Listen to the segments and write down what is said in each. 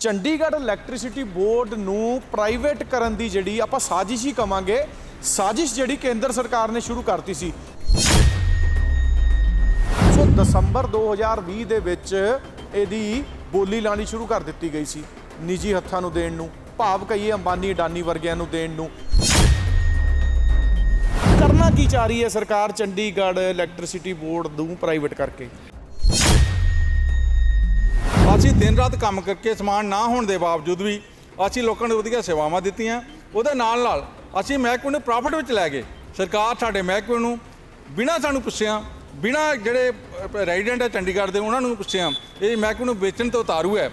Chandigarh electricity board ਨੂੰ private ਕਰਨ ਦੀ ਜਿਹੜੀ ਆਪਾਂ ਸਾਜ਼ਿਸ਼ ਹੀ ਕਵਾਂਗੇ, ਸਾਜ਼ਿਸ਼ ਜਿਹੜੀ ਕੇਂਦਰ ਸਰਕਾਰ ਨੇ ਸ਼ੁਰੂ ਕਰਤੀ ਸੀ। ਸੋ ਦਸੰਬਰ 2020 ਦੇ ਵਿੱਚ ਇਹਦੀ ਬੋਲੀ ਲਾਣੀ ਸ਼ੁਰੂ ਕਰ ਦਿੱਤੀ ਗਈ ਸੀ, ਨਿੱਜੀ ਹੱਥਾਂ ਨੂੰ ਦੇਣ ਨੂੰ, ਭਾਵ ਕਹੀਏ ਅੰਬਾਨੀ ਅਡਾਨੀ ਵਰਗਿਆਂ ਨੂੰ ਦੇਣ ਨੂੰ। ਕਰਨਾ ਕੀ ਚਾਹ ਰਹੀ ਹੈ ਸਰਕਾਰ ਚੰਡੀਗੜ੍ਹ ਇਲੈਕਟ੍ਰਿਸਿਟੀ ਬੋਰਡ ਨੂੰ ਪ੍ਰਾਈਵੇਟ ਕਰਕੇ? ਅਸੀਂ ਦਿਨ ਰਾਤ ਕੰਮ ਕਰਕੇ ਸਮਾਨ ਨਾ ਹੋਣ ਦੇ ਬਾਵਜੂਦ ਵੀ ਅਸੀਂ ਲੋਕਾਂ ਨੂੰ ਵਧੀਆ ਸੇਵਾਵਾਂ ਦਿੱਤੀਆਂ। ਉਹਦੇ ਨਾਲ ਅਸੀਂ ਮਹਿਕਮੇ ਨੂੰ ਪ੍ਰੋਫਿਟ ਵਿੱਚ ਲੈ ਗਏ। ਸਰਕਾਰ ਸਾਡੇ ਮਹਿਕਮੇ ਨੂੰ ਬਿਨਾਂ ਸਾਨੂੰ ਪੁੱਛਿਆ, ਬਿਨਾਂ ਜਿਹੜੇ ਰੈਜ਼ੀਡੈਂਟ ਹੈ ਚੰਡੀਗੜ੍ਹ ਦੇ ਉਹਨਾਂ ਨੂੰ ਪੁੱਛਿਆ, ਇਹ ਮਹਿਕਮੇ ਨੂੰ ਵੇਚਣ ਤੋਂ ਉਤਾਰੂ ਹੈ।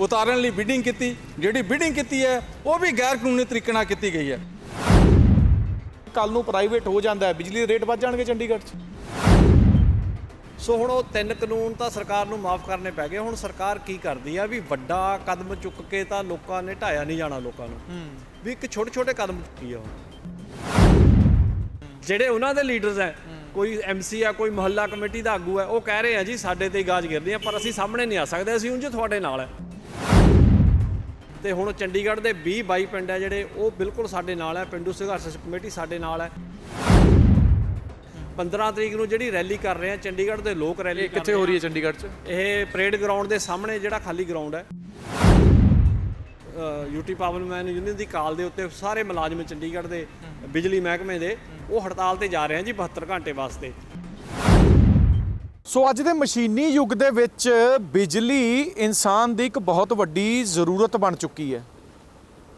ਉਤਾਰਨ ਲਈ ਬਿਡਿੰਗ ਕੀਤੀ, ਜਿਹੜੀ ਬਿਡਿੰਗ ਕੀਤੀ ਹੈ ਉਹ ਵੀ ਗੈਰ ਕਾਨੂੰਨੀ ਤਰੀਕੇ ਨਾਲ ਕੀਤੀ ਗਈ ਹੈ। ਕੱਲ ਨੂੰ ਪ੍ਰਾਈਵੇਟ ਹੋ ਜਾਂਦਾ ਹੈ, ਬਿਜਲੀ ਦੇ ਰੇਟ ਵੱਧ ਜਾਣਗੇ ਚੰਡੀਗੜ੍ਹ 'ਚ। ਸੋ ਹੁਣ ਉਹ 3 ਕਾਨੂੰਨ ਤਾਂ ਸਰਕਾਰ ਨੂੰ ਮਾਫ ਕਰਨੇ ਪੈ ਗਏ। ਹੁਣ ਸਰਕਾਰ ਕੀ ਕਰਦੀ ਆ ਵੀ ਵੱਡਾ ਕਦਮ ਚੁੱਕ ਕੇ ਤਾਂ ਲੋਕਾਂ ਨੇ ਢਾਇਆ ਨਹੀਂ ਜਾਣਾ, ਲੋਕਾਂ ਨੂੰ ਵੀ ਇੱਕ ਛੋਟੇ ਕਦਮ ਚੁੱਕੀ ਆ। ਹੁਣ ਜਿਹੜੇ ਉਹਨਾਂ ਦੇ ਲੀਡਰਸ ਹੈ, ਕੋਈ MC ਆ, ਕੋਈ ਮੁਹੱਲਾ ਕਮੇਟੀ ਦਾ ਆਗੂ ਹੈ, ਉਹ ਕਹਿ ਰਹੇ ਆ ਜੀ ਸਾਡੇ ਤੇ ਗਾਜ ਗਿਰਦੀ ਆ, ਪਰ ਅਸੀਂ ਸਾਹਮਣੇ ਨਹੀਂ ਆ ਸਕਦੇ, ਅਸੀਂ ਉਂਝ ਤੁਹਾਡੇ ਨਾਲ ਹੈ। ਤੇ ਹੁਣ ਚੰਡੀਗੜ੍ਹ ਦੇ 20-22 ਪਿੰਡ ਹੈ ਜਿਹੜੇ, ਉਹ ਬਿਲਕੁਲ ਸਾਡੇ ਨਾਲ ਹੈ। ਪਿੰਡੂ ਸੰਘਰਸ਼ ਕਮੇਟੀ ਸਾਡੇ ਨਾਲ ਹੈ। 15 ਤਰੀਕ ਨੂੰ ਜਿਹੜੀ ਰੈਲੀ ਕਰ ਰਹੇ ਆ ਚੰਡੀਗੜ੍ਹ ਦੇ ਲੋਕ, ਰੈਲੀ ਕਿੱਥੇ ਹੋ ਰਹੀ ਹੈ ਚੰਡੀਗੜ੍ਹ 'ਚ? ਇਹ ਪਰੇਡ ਗਰਾਊਂਡ ਦੇ ਸਾਹਮਣੇ ਜਿਹੜਾ ਖਾਲੀ ਗਰਾਊਂਡ ਹੈ, UT ਪਾਵਰਮੈਨ ਯੂਨੀਅਨ ਦੀ ਕਾਲ ਦੇ ਉੱਤੇ ਸਾਰੇ ਮੁਲਾਜ਼ਮ ਚੰਡੀਗੜ੍ਹ ਦੇ ਬਿਜਲੀ ਮਹਿਕਮੇ ਦੇ ਉਹ ਹੜਤਾਲ ਤੇ ਜਾ ਰਹੇ ਆ ਜੀ 72 ਘੰਟੇ ਵਾਸਤੇ। ਸੋ ਅੱਜ ਦੇ ਮਸ਼ੀਨੀ ਯੁੱਗ ਦੇ ਵਿੱਚ ਬਿਜਲੀ ਇਨਸਾਨ ਦੀ ਇੱਕ ਬਹੁਤ ਵੱਡੀ ਜ਼ਰੂਰਤ ਬਣ ਚੁੱਕੀ ਹੈ।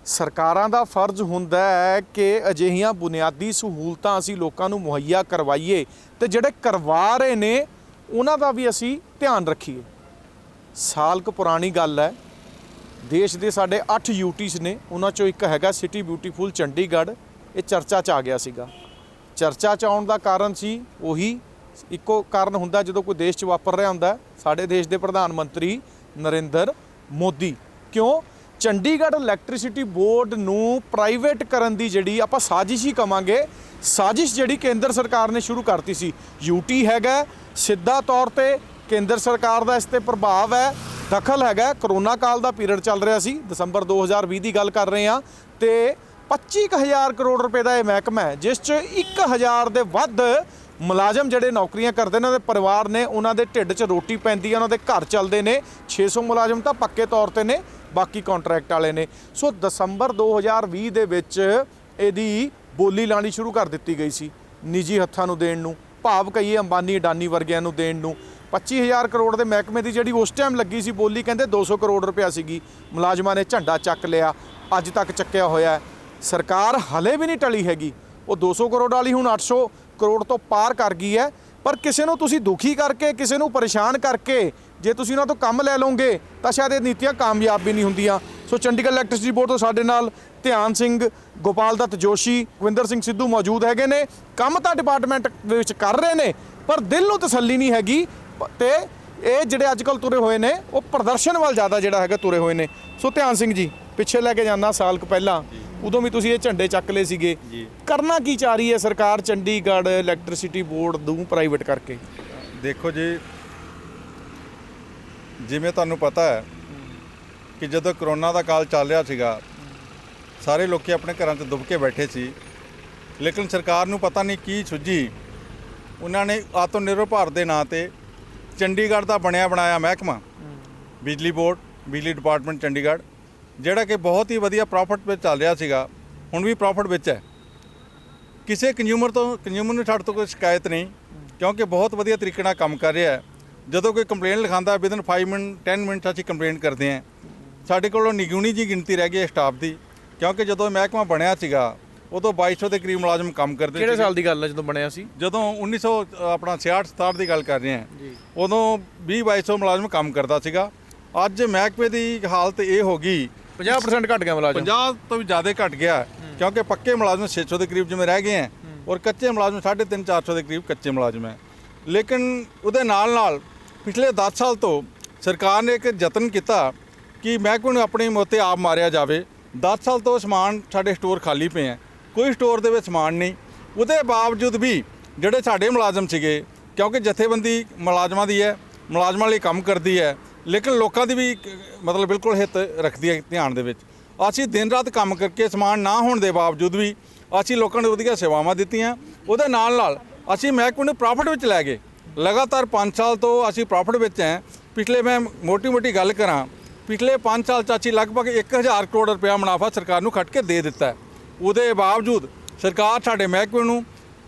ਸਰਕਾਰਾਂ ਦਾ ਫਰਜ਼ ਹੁੰਦਾ ਹੈ ਕਿ ਅਜਿਹੀਆਂ ਬੁਨਿਆਦੀ ਸਹੂਲਤਾਂ ਅਸੀਂ ਲੋਕਾਂ ਨੂੰ ਮੁਹੱਈਆ ਕਰਵਾਈਏ ਤੇ ਜਿਹੜੇ ਕਰਵਾ ਰਹੇ ਨੇ ਉਹਨਾਂ ਦਾ ਵੀ ਅਸੀਂ ਧਿਆਨ ਰੱਖੀਏ। ਸਾਲ ਕੁ ਪੁਰਾਣੀ ਗੱਲ ਹੈ, ਦੇਸ਼ ਦੇ ਸਾਡੇ 8 UTs ਨੇ, ਉਹਨਾਂ 'ਚੋਂ ਇੱਕ ਹੈਗਾ ਸਿਟੀ ਬਿਊਟੀਫੁਲ ਚੰਡੀਗੜ੍ਹ। ਇਹ ਚਰਚਾ 'ਚ ਆ ਗਿਆ ਸੀਗਾ। ਚਰਚਾ 'ਚ ਆਉਣ ਦਾ ਕਾਰਨ ਸੀ ਉਹੀ ਇੱਕੋ ਕਾਰਨ ਹੁੰਦਾ ਜਦੋਂ ਕੋਈ ਦੇਸ਼ 'ਚ ਵਾਪਰ ਰਿਹਾ ਹੁੰਦਾ, ਸਾਡੇ ਦੇਸ਼ ਦੇ ਪ੍ਰਧਾਨ ਮੰਤਰੀ ਨਰਿੰਦਰ ਮੋਦੀ। ਕਿਉਂ? ਚੰਡੀਗੜ੍ਹ ਇਲੈਕਟ੍ਰਿਸਿਟੀ ਬੋਰਡ ਨੂੰ ਪ੍ਰਾਈਵੇਟ ਕਰਨ ਦੀ ਜਿਹੜੀ ਆਪਾਂ ਸਾਜ਼ਿਸ਼ ਹੀ ਕਵਾਂਗੇ, ਸਾਜ਼ਿਸ਼ ਜਿਹੜੀ ਕੇਂਦਰ ਸਰਕਾਰ ਨੇ ਸ਼ੁਰੂ ਕਰਤੀ ਸੀ। UT ਹੈਗਾ, ਸਿੱਧਾ ਤੌਰ ਤੇ ਕੇਂਦਰ ਸਰਕਾਰ ਦਾ ਇਸ ਤੇ ਪ੍ਰਭਾਵ ਹੈ, ਦਖਲ ਹੈਗਾ। ਕਰੋਨਾ ਕਾਲ ਦਾ ਪੀਰੀਅਡ ਚੱਲ ਰਿਹਾ ਸੀ, ਦਸੰਬਰ 2020 ਦੀ ਗੱਲ ਕਰ ਰਹੇ ਹਾਂ, ਤੇ 25,000 ਕਰੋੜ ਰੁਪਏ ਦਾ ਇਹ ਮਹਿਕਮਾ ਹੈ ਜਿਸ 'ਚ 1,000 ਦੇ ਵੱਧ ਮੁਲਾਜ਼ਮ ਜਿਹੜੇ ਨੌਕਰੀਆਂ ਕਰਦੇ ਨੇ, ਉਹਨਾਂ ਦੇ ਪਰਿਵਾਰ ਨੇ, ਉਹਨਾਂ ਦੇ ਢਿੱਡ 'ਚ ਰੋਟੀ ਪੈਂਦੀ ਹੈ, ਉਹਨਾਂ ਦੇ ਘਰ ਚੱਲਦੇ ਨੇ। 600 ਮੁਲਾਜ਼ਮ ਤਾਂ ਪੱਕੇ ਤੌਰ ਤੇ ਨੇ, ਬਾਕੀ ਕੰਟਰੈਕਟ ਵਾਲੇ ਨੇ। ਸੋ ਦਸੰਬਰ 2020 ਦੇ ਵਿੱਚ ਇਹਦੀ ਬੋਲੀ ਲਾਣੀ ਸ਼ੁਰੂ ਕਰ ਦਿੱਤੀ ਗਈ ਸੀ, ਨਿੱਜੀ ਹੱਥਾਂ ਨੂੰ ਦੇਣ ਨੂੰ, ਭਾਵ ਕਹੀਏ ਅੰਬਾਨੀ ਅਡਾਨੀ ਵਰਗਿਆਂ ਨੂੰ ਦੇਣ ਨੂੰ। 25,000 ਕਰੋੜ ਦੇ ਮਹਿਕਮੇ ਦੀ ਜਿਹੜੀ ਉਸ ਟਾਈਮ ਲੱਗੀ ਸੀ ਬੋਲੀ, ਕਹਿੰਦੇ 200 ਕਰੋੜ ਰੁਪਇਆ ਸੀਗੀ। ਮੁਲਾਜ਼ਮਾਂ ਨੇ ਝੰਡਾ ਚੱਕ ਲਿਆ, ਅੱਜ ਤੱਕ ਚੱਕਿਆ ਹੋਇਆ ਹੈ। ਸਰਕਾਰ ਹਲੇ ਵੀ ਨਹੀਂ ਟਲੀ ਹੈਗੀ। ਉਹ 200 ਕਰੋੜ ਵਾਲੀ ਹੁਣ 800 ਕਰੋੜ ਤੋਂ ਪਾਰ ਕਰ ਗਈ ਹੈ। ਪਰ ਕਿਸੇ ਨੂੰ ਤੁਸੀਂ ਦੁਖੀ ਕਰਕੇ, ਕਿਸੇ ਨੂੰ ਪਰੇਸ਼ਾਨ ਕਰਕੇ ਜੇ ਤੁਸੀਂ ਉਹਨਾਂ ਤੋਂ ਕੰਮ ਲੈ ਲਓਗੇ ਤਾਂ ਸ਼ਾਇਦ ਇਹ ਨੀਤੀਆਂ ਕਾਮਯਾਬ ਵੀ ਨਹੀਂ ਹੁੰਦੀਆਂ। ਸੋ ਚੰਡੀਗੜ੍ਹ ਇਲੈਕਟ੍ਰਿਸਿਟੀ ਬੋਰਡ ਤੋਂ ਸਾਡੇ ਨਾਲ ਧਿਆਨ ਸਿੰਘ, ਗੋਪਾਲ ਦੱਤ ਜੋਸ਼ੀ, ਗੁਰਵਿੰਦਰ ਸਿੰਘ ਸਿੱਧੂ ਮੌਜੂਦ ਹੈਗੇ ਨੇ। ਕੰਮ ਤਾਂ ਡਿਪਾਰਟਮੈਂਟ ਦੇ ਵਿੱਚ ਕਰ ਰਹੇ ਨੇ, ਪਰ ਦਿਲ ਨੂੰ ਤਸੱਲੀ ਨਹੀਂ ਹੈਗੀ, ਤੇ ਇਹ ਜਿਹੜੇ ਅੱਜ ਕੱਲ੍ਹ ਤੁਰੇ ਹੋਏ ਨੇ ਉਹ ਪ੍ਰਦਰਸ਼ਨ ਵੱਲ ਜ਼ਿਆਦਾ ਜਿਹੜਾ ਹੈਗਾ ਤੁਰੇ ਹੋਏ ਨੇ। ਸੋ ਧਿਆਨ ਸਿੰਘ ਜੀ, ਪਿੱਛੇ ਲੈ ਕੇ ਜਾਂਦਾ ਸਾਲ ਕੁ ਪਹਿਲਾਂ, ਉਦੋਂ ਵੀ ਤੁਸੀਂ ਇਹ ਝੰਡੇ ਚੱਕ ਲਏ ਸੀਗੇ। ਕਰਨਾ ਕੀ ਚਾਹ ਰਹੀ ਹੈ ਸਰਕਾਰ ਚੰਡੀਗੜ੍ਹ ਇਲੈਕਟ੍ਰਿਸਿਟੀ ਬੋਰਡ ਨੂੰ ਪ੍ਰਾਈਵੇਟ ਕਰਕੇ? ਦੇਖੋ ਜੀ, ਜਿਵੇਂ ਤੁਹਾਨੂੰ ਪਤਾ ਹੈ ਕਿ ਜਦੋਂ ਕਰੋਨਾ ਦਾ ਕਾਲ ਚੱਲ ਰਿਹਾ ਸੀਗਾ, ਸਾਰੇ ਲੋਕ ਆਪਣੇ ਘਰਾਂ 'ਚ ਦੁੱਬ ਕੇ ਬੈਠੇ ਸੀ, ਲੇਕਿਨ ਸਰਕਾਰ ਨੂੰ ਪਤਾ ਨਹੀਂ ਕੀ ਸੁੱਝੀ, ਉਹਨਾਂ ਨੇ ਆਤਮ ਨਿਰਭਰ ਭਾਰਤ ਦੇ ਨਾਂ 'ਤੇ ਚੰਡੀਗੜ੍ਹ ਦਾ ਬਣਿਆ ਬਣਾਇਆ ਮਹਿਕਮਾ ਬਿਜਲੀ ਬੋਰਡ, ਬਿਜਲੀ ਡਿਪਾਰਟਮੈਂਟ ਚੰਡੀਗੜ੍ਹ, ਜਿਹੜਾ ਕਿ ਬਹੁਤ ਹੀ ਵਧੀਆ ਪ੍ਰੋਫਿਟ ਵਿੱਚ ਚੱਲ ਰਿਹਾ ਸੀਗਾ, ਹੁਣ ਵੀ ਪ੍ਰੋਫਿਟ ਵਿੱਚ ਹੈ। ਕਿਸੇ ਕੰਜ਼ਿਊਮਰ ਨੂੰ ਸਾਡੇ ਤੋਂ ਕੋਈ ਸ਼ਿਕਾਇਤ ਨਹੀਂ, ਕਿਉਂਕਿ ਬਹੁਤ ਵਧੀਆ ਤਰੀਕੇ ਨਾਲ ਕੰਮ ਕਰ ਰਿਹਾ ਹੈ। ਜਦੋਂ ਕੋਈ ਕੰਪਲੇਂਟ ਲਿਖਾਉਂਦਾ, ਵਿਦਨ 5 ਮਿੰਟ 10 ਮਿੰਟ ਅਸੀਂ ਕੰਪਲੇਂਟ ਕਰਦੇ ਹਾਂ। ਸਾਡੇ ਕੋਲੋਂ ਨਿਗੂਣੀ ਜੀ ਗਿਣਤੀ ਰਹਿ ਗਈ ਹੈ ਸਟਾਫ ਦੀ, ਕਿਉਂਕਿ ਜਦੋਂ ਮਹਿਕਮਾ ਬਣਿਆ ਸੀਗਾ ਉਦੋਂ 2200 ਦੇ ਕਰੀਬ ਮੁਲਾਜ਼ਮ ਕੰਮ ਕਰਦੇ। ਕਿਹੜੇ ਸਾਲ ਦੀ ਗੱਲ ਹੈ ਜਦੋਂ ਬਣਿਆ ਸੀ? ਜਦੋਂ 1966 ਦੀ ਗੱਲ ਕਰ ਰਹੇ ਹਾਂ, ਉਦੋਂ 20-2200 ਮੁਲਾਜ਼ਮ ਕੰਮ ਕਰਦਾ ਸੀਗਾ। ਅੱਜ ਮਹਿਕਮੇ ਦੀ ਹਾਲਤ ਇਹ ਹੋ ਗਈ, 50% ਘਟ ਗਿਆ ਮੁਲਾਜ਼ਮ। 50 ਤੋਂ ਵੀ ਜ਼ਿਆਦਾ ਘਟ ਗਿਆ, ਕਿਉਂਕਿ ਪੱਕੇ ਮੁਲਾਜ਼ਮ 600 ਦੇ ਕਰੀਬ ਜਿਵੇਂ ਰਹਿ ਗਏ ਹੈ, ਔਰ ਕੱਚੇ ਮੁਲਾਜ਼ਮ 350-400 ਦੇ ਕਰੀਬ ਕੱਚੇ ਮੁਲਾਜ਼ਮ ਹੈ। ਲੇਕਿਨ ਉਹਦੇ ਨਾਲ ਪਿਛਲੇ 10 ਸਾਲ ਤੋਂ ਸਰਕਾਰ ਨੇ ਇੱਕ ਯਤਨ ਕੀਤਾ ਕਿ ਮਹਿਕਮੇ ਨੂੰ ਆਪਣੀ ਮੋਤੇ ਆਪ ਮਾਰਿਆ ਜਾਵੇ। 10 ਸਾਲ ਤੋਂ ਸਮਾਨ ਸਾਡੇ ਸਟੋਰ ਖਾਲੀ ਪਏ ਹੈ, ਕੋਈ ਸਟੋਰ ਦੇ ਵਿੱਚ ਸਮਾਨ ਨਹੀਂ। ਉਹਦੇ ਬਾਵਜੂਦ ਵੀ ਜਿਹੜੇ ਸਾਡੇ ਮੁਲਾਜ਼ਮ ਸੀਗੇ, ਕਿਉਂਕਿ ਜਥੇਬੰਦੀ ਮੁਲਾਜ਼ਮਾਂ ਦੀ ਹੈ, ਮੁਲਾਜ਼ਮਾਂ ਲਈ ਕੰਮ ਕਰਦੀ ਹੈ, ਲੇਕਿਨ ਲੋਕਾਂ ਦੀ ਵੀ ਮਤਲਬ ਬਿਲਕੁਲ ਹਿੱਤ ਰੱਖਦੀ ਹੈ ਧਿਆਨ ਦੇ ਵਿੱਚ। ਅਸੀਂ ਦਿਨ ਰਾਤ ਕੰਮ ਕਰਕੇ ਸਮਾਨ ਨਾ ਹੋਣ ਦੇ ਬਾਵਜੂਦ ਵੀ ਅਸੀਂ ਲੋਕਾਂ ਨੂੰ ਵਧੀਆ ਸੇਵਾਵਾਂ ਦਿੱਤੀਆਂ। ਉਹਦੇ ਨਾਲ ਨਾਲ ਅਸੀਂ ਮਹਿਕਮੇ ਨੂੰ ਪ੍ਰੋਫਿਟ ਵਿੱਚ ਲੈ ਗਏ। ਲਗਾਤਾਰ 5 ਸਾਲ ਤੋਂ ਅਸੀਂ ਪ੍ਰੋਫਿਟ ਵਿੱਚ ਹੈ। ਪਿਛਲੇ ਮੈਂ ਮੋਟੀ ਗੱਲ ਕਰਾਂ, ਪਿਛਲੇ 5 ਸਾਲ 'ਚ ਅਸੀਂ ਲਗਭਗ 1000 ਕਰੋੜ ਰੁਪਇਆ ਮੁਨਾਫਾ ਸਰਕਾਰ ਨੂੰ ਖੱਟ ਕੇ ਦੇ ਦਿੱਤਾ। ਉਹਦੇ ਬਾਵਜੂਦ ਸਰਕਾਰ ਸਾਡੇ ਮਹਿਕਮੇ ਨੂੰ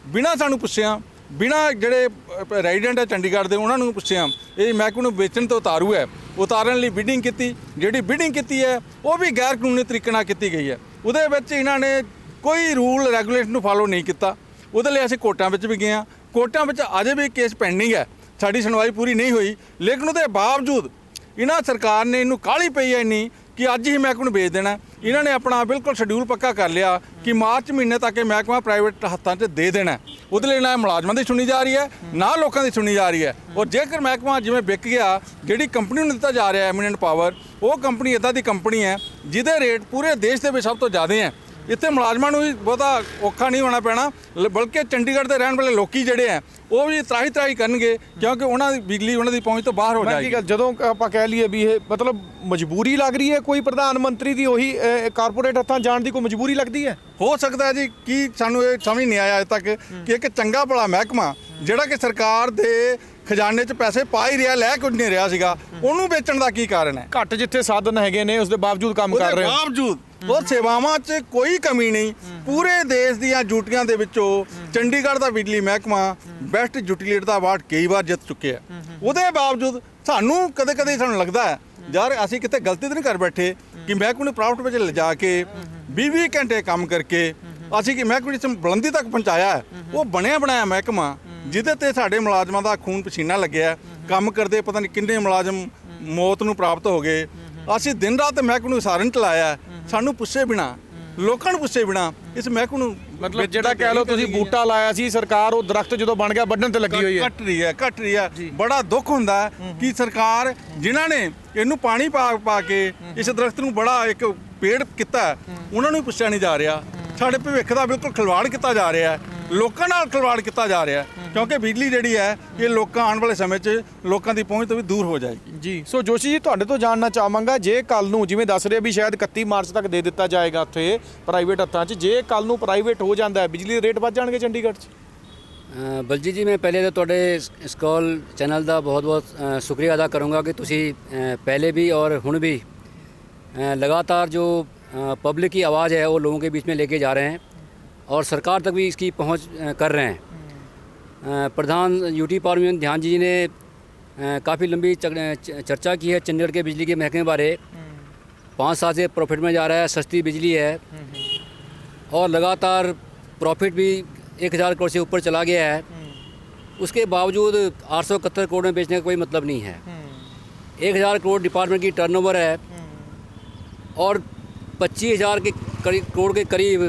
ਬਿਨਾਂ ਸਾਨੂੰ ਪੁੱਛਿਆ, ਬਿਨਾਂ ਜਿਹੜੇ ਰੈਜ਼ੀਡੈਂਟ ਹੈ ਚੰਡੀਗੜ੍ਹ ਦੇ ਉਹਨਾਂ ਨੂੰ ਪੁੱਛਿਆ, ਇਹ ਮਹਿਕਮੇ ਨੂੰ ਵੇਚਣ ਤੋਂ ਉਤਾਰੂ ਹੈ। ਉਤਾਰਨ ਲਈ ਬਿਡਿੰਗ ਕੀਤੀ, ਜਿਹੜੀ ਬਿਡਿੰਗ ਕੀਤੀ ਹੈ ਉਹ ਵੀ ਗੈਰ ਕਾਨੂੰਨੀ ਤਰੀਕੇ ਨਾਲ ਕੀਤੀ ਗਈ ਹੈ। ਉਹਦੇ ਵਿੱਚ ਇਹਨਾਂ ਨੇ ਕੋਈ ਰੂਲ ਰੈਗੂਲੇਸ਼ਨ ਨੂੰ ਫਾਲੋ ਨਹੀਂ ਕੀਤਾ। ਉਹਦੇ ਲਈ ਅਸੀਂ ਕੋਰਟਾਂ ਵਿੱਚ ਵੀ ਗਏ ਹਾਂ। ਕੋਰਟਾਂ ਵਿੱਚ ਅਜੇ ਵੀ ਕੇਸ ਪੈਂਡਿੰਗ ਹੈ, ਸਾਡੀ ਸੁਣਵਾਈ ਪੂਰੀ ਨਹੀਂ ਹੋਈ। ਲੇਕਿਨ ਉਹਦੇ ਬਾਵਜੂਦ ਇਹਨਾਂ ਸਰਕਾਰ ਨੇ ਇਹਨੂੰ ਕਾਹਲੀ ਪਈ ਹੈ ਇੰਨੀ ਕਿ ਅੱਜ ਹੀ ਮਹਿਕਮੇ ਨੂੰ ਵੇਚ ਦੇਣਾ। ਇਹਨਾਂ ਨੇ ਆਪਣਾ ਬਿਲਕੁਲ ਸ਼ਡਿਊਲ ਪੱਕਾ ਕਰ ਲਿਆ ਕਿ ਮਾਰਚ ਮਹੀਨੇ ਤੱਕ ਇਹ ਮਹਿਕਮਾ ਪ੍ਰਾਈਵੇਟ ਹੱਥਾਂ 'ਚ ਦੇ ਦੇਣਾ। ਉਹਦੇ ਲਈ ਨਾ ਮੁਲਾਜ਼ਮਾਂ ਦੀ ਸੁਣੀ ਜਾ ਰਹੀ ਹੈ, ਨਾ ਲੋਕਾਂ ਦੀ ਸੁਣੀ ਜਾ ਰਹੀ ਹੈ। ਔਰ ਜੇਕਰ ਮਹਿਕਮਾ ਜਿਵੇਂ ਵਿਕ ਗਿਆ, ਜਿਹੜੀ ਕੰਪਨੀ ਨੂੰ ਦਿੱਤਾ ਜਾ ਰਿਹਾ ਐਮੀਨੈਂਟ ਪਾਵਰ, ਉਹ ਕੰਪਨੀ ਇੱਦਾਂ ਦੀ ਕੰਪਨੀ ਹੈ ਜਿਹਦੇ ਰੇਟ ਪੂਰੇ ਦੇਸ਼ ਦੇ ਵਿੱਚ ਸਭ ਤੋਂ ਜ਼ਿਆਦਾ ਹੈ। ਇੱਥੇ ਮੁਲਾਜ਼ਮਾਂ ਨੂੰ ਵੀ ਬਹੁਤਾ ਔਖਾ ਨਹੀਂ ਹੋਣਾ ਪੈਣਾ, ਬਲਕਿ ਚੰਡੀਗੜ੍ਹ ਦੇ ਰਹਿਣ ਵਾਲੇ ਲੋਕੀ ਜਿਹੜੇ ਆ ਉਹ ਵੀ ਤਰਾਹੀ ਕਰਨਗੇ, ਕਿਉਂਕਿ ਉਹਨਾਂ ਦੀ ਬਿਜਲੀ ਉਹਨਾਂ ਦੀ ਪਹੁੰਚ ਤੋਂ ਬਾਹਰ ਹੋ ਜਾਏਗੀ। ਜਦੋਂ ਆਪਾਂ ਕਹਿ ਲਈਏ ਵੀ ਇਹ ਮਤਲਬ ਮਜਬੂਰੀ ਲੱਗ ਰਹੀ ਹੈ ਕੋਈ ਪ੍ਰਧਾਨ ਮੰਤਰੀ ਦੀ, ਉਹੀ ਕਾਰਪੋਰੇਟ ਹੱਥਾਂ ਜਾਣ ਦੀ ਕੋਈ ਮਜਬੂਰੀ ਲੱਗਦੀ ਹੈ? ਹੋ ਸਕਦਾ ਹੈ ਜੀ, ਕੀ ਸਾਨੂੰ ਇਹ ਸਮਝ ਨਹੀਂ ਆਇਆ ਅਜੇ ਤੱਕ ਕਿ ਇੱਕ ਚੰਗਾ ਭਲਾ ਮਹਿਕਮਾ ਜਿਹੜਾ ਕਿ ਸਰਕਾਰ ਦੇ ਖਜ਼ਾਨੇ 'ਚ ਪੈਸੇ ਪਾ ਹੀ ਰਿਹਾ, ਲੈ ਕੁਝ ਨਹੀਂ ਰਿਹਾ ਸੀਗਾ, ਉਹਨੂੰ ਵੇਚਣ ਦਾ ਕੀ ਕਾਰਨ ਹੈ? ਘੱਟ ਜਿੱਥੇ ਸਾਧਨ ਹੈਗੇ ਨੇ ਉਸ ਦੇ ਬਾਵਜੂਦ ਕੰਮ ਕਰ ਰਹੇ ਹੋ। ਬਾਵਜੂਦ ਉਹ ਸੇਵਾਵਾਂ 'ਚ ਕੋਈ ਕਮੀ ਨਹੀਂ। ਪੂਰੇ ਦੇਸ਼ ਦੀਆਂ ਡਿਊਟੀਆਂ ਦੇ ਵਿੱਚੋਂ ਚੰਡੀਗੜ੍ਹ ਦਾ ਬਿਜਲੀ ਮਹਿਕਮਾ ਬੈਸਟ ਯੂਟਿਲਿਟੀ ਦਾ ਅਵਾਰਡ ਕਈ ਵਾਰ ਜਿੱਤ ਚੁੱਕਿਆ। ਉਹਦੇ ਬਾਵਜੂਦ ਸਾਨੂੰ ਕਦੇ ਸਾਨੂੰ ਲੱਗਦਾ ਹੈ ਯਾਰ ਅਸੀਂ ਕਿਤੇ ਗਲਤੀ ਤਾਂ ਨਹੀਂ ਕਰ ਬੈਠੇ ਕਿ ਮਹਿਕਮੇ ਨੂੰ ਪ੍ਰੋਫਿਟ ਵਿੱਚ ਲਿਜਾ ਕੇ 20 ਘੰਟੇ ਕੰਮ ਕਰਕੇ ਅਸੀਂ ਕਿ ਮਹਿਕਮੇ ਨੂੰ ਬੁਲੰਦੀ ਤੱਕ ਪਹੁੰਚਾਇਆ ਹੈ। ਉਹ ਬਣਿਆ ਬਣਾਇਆ ਮਹਿਕਮਾ ਜਿਹਦੇ ਤੇ ਸਾਡੇ ਮੁਲਾਜ਼ਮਾਂ ਦਾ ਖੂਨ ਪਸੀਨਾ ਲੱਗਿਆ, ਕੰਮ ਕਰਦੇ ਪਤਾ ਨਹੀਂ ਕਿੰਨੇ ਮੁਲਾਜ਼ਮ ਮੌਤ ਨੂੰ ਪ੍ਰਾਪਤ ਹੋ ਗਏ। ਅਸੀਂ ਦਿਨ ਰਾਤ ਮਹਿਕਮੇ ਨੂੰ ਸਾਰਨ ਚਲਾਇਆ, ਸਾਨੂੰ ਪੁੱਛੇ ਬਿਨਾ, ਲੋਕਾਂ ਨੂੰ ਪੁੱਛੇ ਬਿਨਾ ਇਸ ਮਹਿਕਮੇ ਨੂੰ ਮਤਲਬ ਜਿਹੜਾ ਕਹਿ ਲਓ ਤੁਸੀਂ ਬੂਟਾ ਲਾਇਆ ਸੀ, ਸਰਕਾਰ ਉਹ ਦਰਖਤ ਜਦੋਂ ਬਣ ਗਿਆ ਵੱਢਣ ਤੇ ਲੱਗੀ ਹੋਈ ਹੈ। ਘਟ ਰਹੀ ਹੈ। ਬੜਾ ਦੁੱਖ ਹੁੰਦਾ ਕਿ ਸਰਕਾਰ ਜਿਨ੍ਹਾਂ ਨੇ ਇਹਨੂੰ ਪਾਣੀ ਪਾ ਕੇ ਇਸ ਦਰਖਤ ਨੂੰ ਬੜਾ ਇੱਕ ਪੇੜ ਕੀਤਾ, ਉਹਨਾਂ ਨੂੰ ਪੁੱਛਿਆ ਨਹੀਂ ਜਾ ਰਿਹਾ। ਸਾਡੇ ਭਵਿੱਖ ਦਾ ਬਿਲਕੁਲ ਖਿਲਵਾੜ ਕੀਤਾ ਜਾ ਰਿਹਾ ਹੈ, ਲੋਕਾਂ ਨਾਲ ਖਿਲਵਾੜ ਕੀਤਾ ਜਾ ਰਿਹਾ, ਕਿਉਂਕਿ ਬਿਜਲੀ ਜਿਹੜੀ ਹੈ ਇਹ ਲੋਕਾਂ ਆਉਣ ਵਾਲੇ ਸਮੇਂ 'ਚ ਲੋਕਾਂ ਦੀ ਪਹੁੰਚ ਤੋਂ ਵੀ ਦੂਰ ਹੋ ਜਾਏਗੀ। ਜੀ ਸੋ ਜੋਸ਼ੀ ਜੀ, ਤੁਹਾਡੇ ਤੋਂ ਜਾਣਨਾ ਚਾਹਾਂਗਾ, ਜੇ ਕੱਲ ਨੂੰ ਜਿਵੇਂ ਦੱਸ ਰਹੇ ਵੀ ਸ਼ਾਇਦ 31 ਮਾਰਚ ਤੱਕ ਦੇ ਦਿੱਤਾ ਜਾਏਗਾ ਉੱਥੇ ਪ੍ਰਾਈਵੇਟ ਹੱਥਾਂ 'ਚ, ਜੇ ਕੱਲ ਨੂੰ ਪ੍ਰਾਈਵੇਟ ਹੋ ਜਾਂਦਾ ਹੈ ਬਿਜਲੀ ਦੇ ਰੇਟ ਵੱਧ ਜਾਣਗੇ ਚੰਡੀਗੜ੍ਹ 'ਚ? ਬਲਜੀਤ ਜੀ, ਮੈਂ ਪਹਿਲੇ ਤਾਂ ਤੁਹਾਡੇ ਸਕੋਲ ਚੈਨਲ ਦਾ ਬਹੁਤ ਸ਼ੁਕਰੀਆ ਅਦਾ ਕਰੂੰਗਾ ਕਿ ਤੁਸੀਂ ਪਹਿਲੇ भी और ਹੁਣ भी लगातार जो पब्लिक की आवाज़ है वो लोगों के बीच में लेके जा रहे हैं और सरकार तक भी इसकी पहुंच कर रहे हैं। प्रधान यूटी पावर यूनियन ध्यान जी ने काफ़ी लंबी चर्चा की है चंडीगढ़ के बिजली के महकमे बारे। 5 साल से प्रॉफिट में जा रहा है, सस्ती बिजली है और लगातार प्रॉफिट भी 1000 करोड़ से ऊपर चला गया है। उसके बावजूद 871 करोड़ में बेचने का कोई मतलब नहीं है। 1000 करोड़ डिपार्टमेंट की टर्नओवर है और 25,000 के करोड़ के करीब